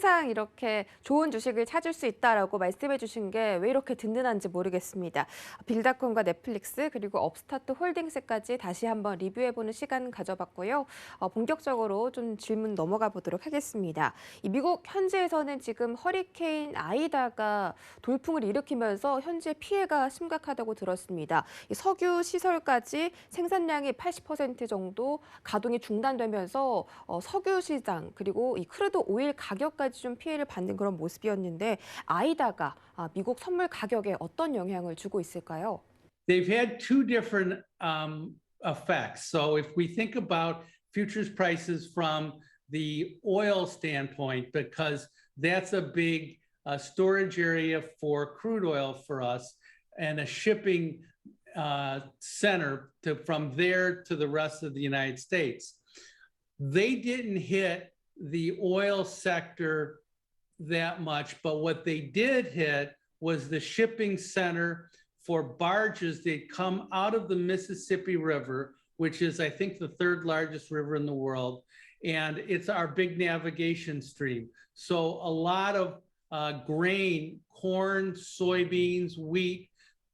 항상 이렇게 좋은 주식을 찾을 수 있다라고 말씀해 주신 게 왜 이렇게 든든한지 모르겠습니다. 빌닷컴과 넷플릭스 그리고 업스타트 홀딩스까지 다시 한번 리뷰해보는 시간 가져봤고요. 본격적으로 좀 질문 넘어가 보도록 하겠습니다. 이 미국 현지에서는 지금 허리케인 아이다가 돌풍을 일으키면서 현재 피해가 심각하다고 들었습니다. 이 석유 시설까지 생산량이 80% 정도 가동이 중단되면서 석유 시장 그리고 이 크루드 오일 가격까지 좀 피해를 받는 그런 모습이었는데 아이다가 미국 선물 가격에 어떤 영향을 주고 있을까요? They've had two different effects. So if we think about futures prices from the oil standpoint, because that's a big storage area for crude oil for us and a shipping center from there to the rest of the United States. They didn't hit the oil sector that much, but what they did hit was the shipping center for barges that come out of the Mississippi River, which is, I think, the third largest river in the world. And it's our big navigation stream. So a lot of grain, corn, soybeans, wheat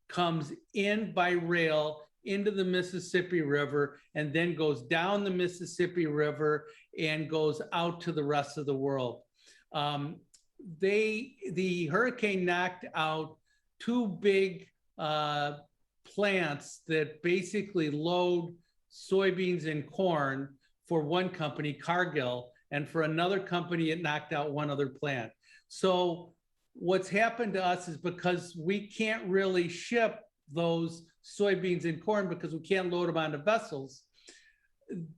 comes in by rail into the Mississippi River and then goes down the Mississippi River and goes out to the rest of the world. The hurricane knocked out two big plants that basically load soybeans and corn for one company, Cargill, and for another company, it knocked out one other plant. So what's happened to us is because we can't really ship those soybeans and corn because we can't load them onto vessels,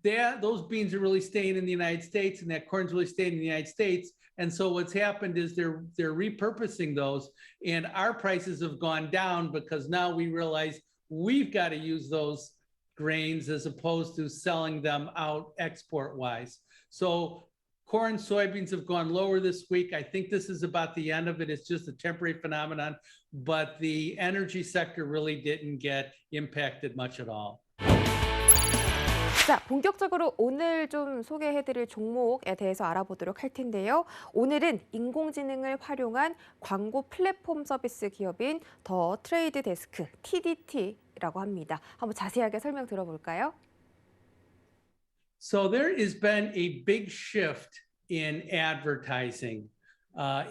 those beans are really staying in the United States and that corn's really staying in the United States. And so what's happened is they're repurposing those and our prices have gone down because now we realize we've got to use those grains as opposed to selling them out export-wise. So corn, soybeans have gone lower this week. I think this is about the end of it. It's just a temporary phenomenon, but the energy sector really didn't get impacted much at all. 자, 본격적으로 오늘 좀 소개해드릴 종목에 대해서 알아보도록 할 텐데요. 오늘은 인공지능을 활용한 광고 플랫폼 서비스 기업인 더 트레이드 데스크, TDT라고 합니다. 한번 자세하게 설명 들어볼까요? So there has been a big shift in advertising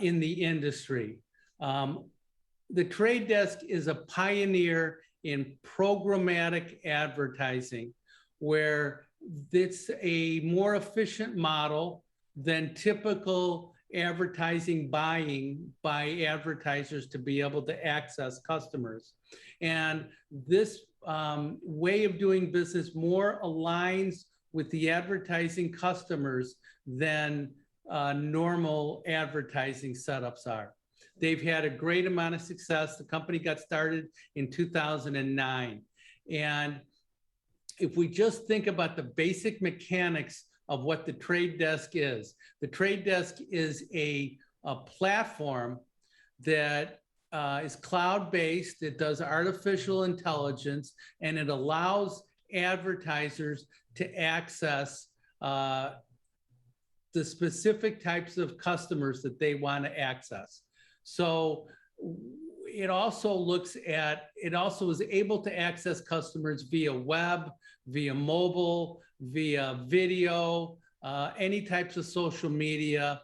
in the industry. The Trade Desk is a pioneer in programmatic advertising, where it's a more efficient model than typical advertising buying by advertisers to be able to access customers. And this way of doing business more aligns with the advertising customers than normal advertising setups are. They've had a great amount of success. The company got started in 2009. And if we just think about the basic mechanics of what the Trade Desk is a platform that is cloud-based, it does artificial intelligence, and it allows advertisers to access the specific types of customers that they want to access. So it also is able to access customers via web, via mobile, via video, any types of social media.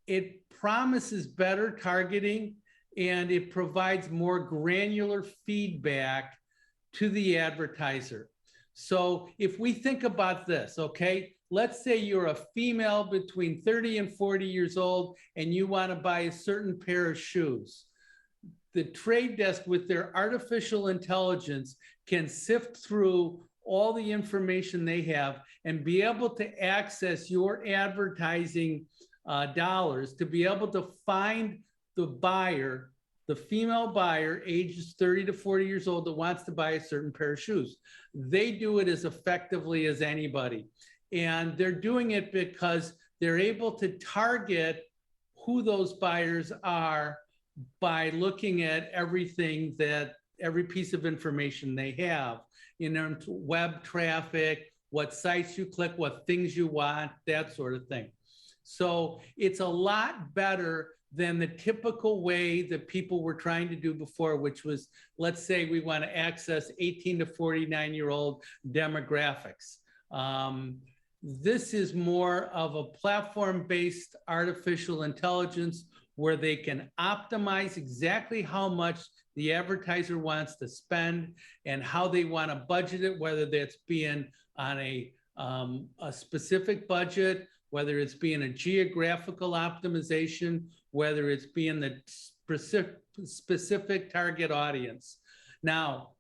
It promises better targeting and it provides more granular feedback to the advertiser. So if we think about this, okay, let's say you're a female between 30 and 40 years old and you want to buy a certain pair of shoes. The Trade Desk, with their artificial intelligence, can sift through all the information they have and be able to access your advertising dollars to be able to find the buyer, the female buyer, ages 30 to 40 years old that wants to buy a certain pair of shoes. They do it as effectively as anybody. And they're doing it because they're able to target who those buyers are by looking at everything every piece of information they have, web traffic, what sites you click, what things you want, that sort of thing. So it's a lot better than the typical way that people were trying to do before, which was, let's say we want to access 18 to 49-year-old demographics. This is more of a platform-based artificial intelligence where they can optimize exactly how much the advertiser wants to spend and how they want to budget it, whether that's being on a specific budget, whether it's being a geographical optimization, whether it's being the specific target audience. Now,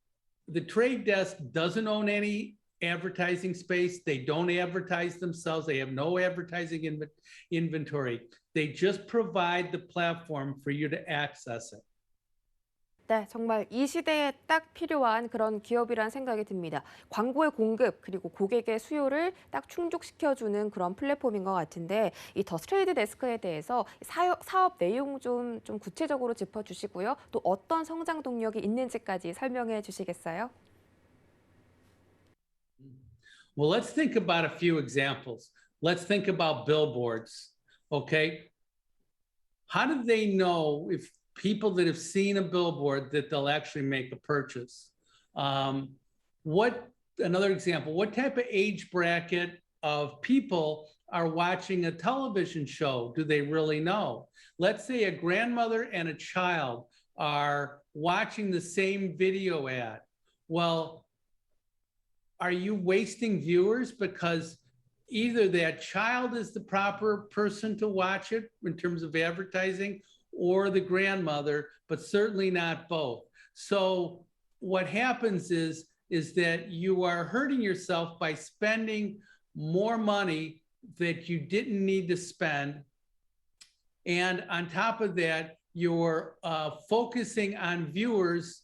the trade desk doesn't own any advertising space. They don't advertise themselves. They have no advertising inventory. They just provide the platform for you to access it. 네, 정말 이 시대에 딱 필요한 그런 기업이라는 생각이 듭니다. 광고의 공급 그리고 고객의 수요를 딱 충족시켜주는 그런 플랫폼인 것 같은데 이 더 트레이드 데스크에 대해서 사업 내용 좀 구체적으로 짚어주시고요. 또 어떤 성장 동력이 있는지까지 설명해 주시겠어요? Well, let's think about a few examples. Let's think about billboards, okay? How do they know if people that have seen a billboard that they'll actually make a purchase? Another example, what type of age bracket of people are watching a television show? Do they really know? Let's say a grandmother and a child are watching the same video ad. Well, are you wasting viewers because either that child is the proper person to watch it in terms of advertising or the grandmother, but certainly not both. So what happens is that you are hurting yourself by spending more money that you didn't need to spend. And on top of that, you're focusing on viewers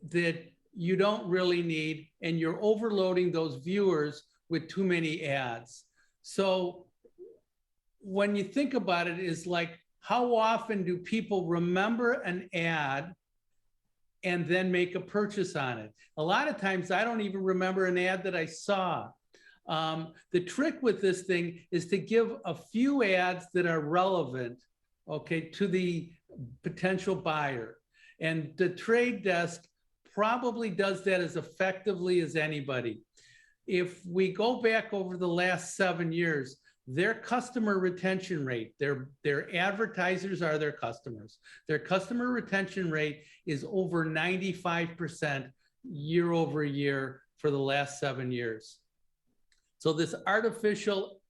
that you don't really need, and you're overloading those viewers with too many ads. So when you think about it, it's like, how often do people remember an ad and then make a purchase on it? A lot of times I don't even remember an ad that I saw. The trick with this thing is to give a few ads that are relevant, okay, to the potential buyer. And the trade desk probably does that as effectively as anybody. If we go back over the last 7 years, their customer retention rate, their advertisers are their customers. Their customer retention rate is over 95% year over year for the last 7 years. So this artificial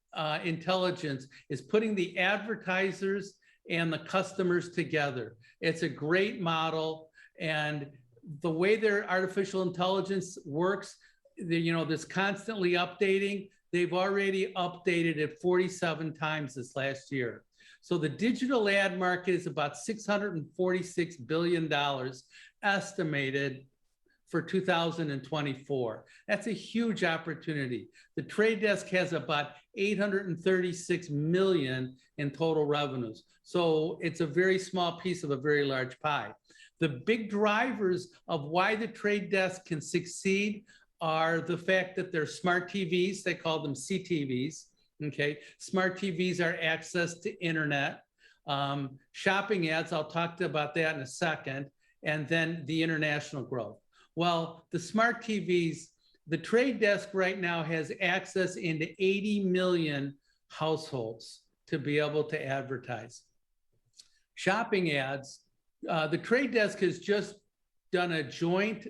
intelligence is putting the advertisers and the customers together. It's a great model, and the way their artificial intelligence works, this constantly updating. They've already updated it 47 times this last year. So the digital ad market is about $646 billion estimated for 2024. That's a huge opportunity. The trade desk has about 836 million in total revenues. So it's a very small piece of a very large pie. The big drivers of why the trade desk can succeed are the fact that they're smart TVs, they call them CTVs, okay? Smart TVs are access to internet. Shopping ads, I'll talk about that in a second, and then the international growth. Well, the smart TVs, the trade desk right now has access into 80 million households to be able to advertise. Shopping ads, the trade desk has just done a joint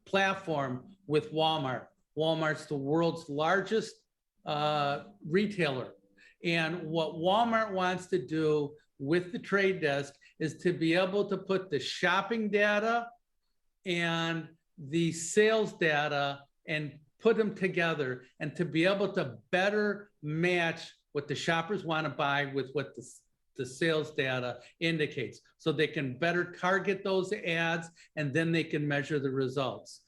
platform with Walmart. Walmart's the world's largest retailer. And what Walmart wants to do with the trade desk is to be able to put the shopping data and the sales data and put them together, and to be able to better match what the shoppers want to buy with what the sales data indicates. So they can better target those ads, and then they can measure the results.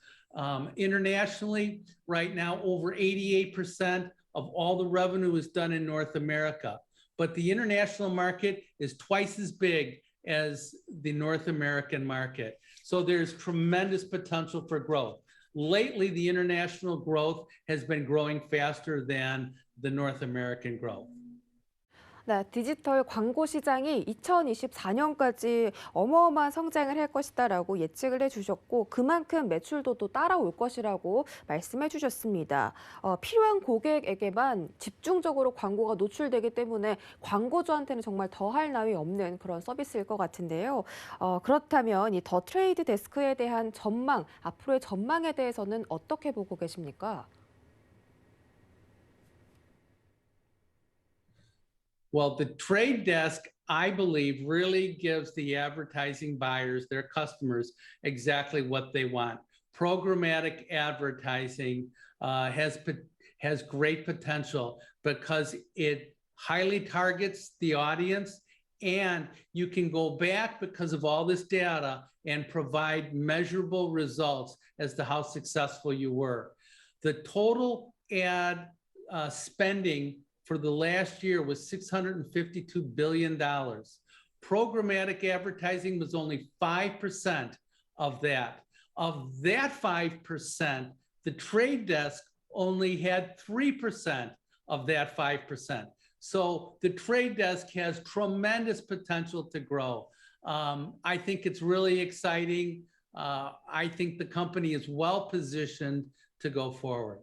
Internationally, right now, over 88% of all the revenue is done in North America. But the international market is twice as big as the North American market. So there's tremendous potential for growth. Lately, the international growth has been growing faster than the North American growth. 네, 디지털 광고 시장이 2024년까지 어마어마한 성장을 할 것이다라고 예측을 해주셨고 그만큼 매출도 또 따라올 것이라고 말씀해 주셨습니다. 필요한 고객에게만 집중적으로 광고가 노출되기 때문에 광고주한테는 정말 더할 나위 없는 그런 서비스일 것 같은데요. 그렇다면 이 더 트레이드 데스크에 대한 전망, 앞으로의 전망에 대해서는 어떻게 보고 계십니까? Well, the trade desk, I believe, really gives the advertising buyers, their customers, exactly what they want. Programmatic advertising has great potential because it highly targets the audience, and you can go back because of all this data and provide measurable results as to how successful you were. The total ad spending for the last year was $652 billion. Programmatic advertising was only 5% of that. Of that 5%, the trade desk only had 3% of that 5%. So the trade desk has tremendous potential to grow. I think it's really exciting. I think the company is well positioned to go forward.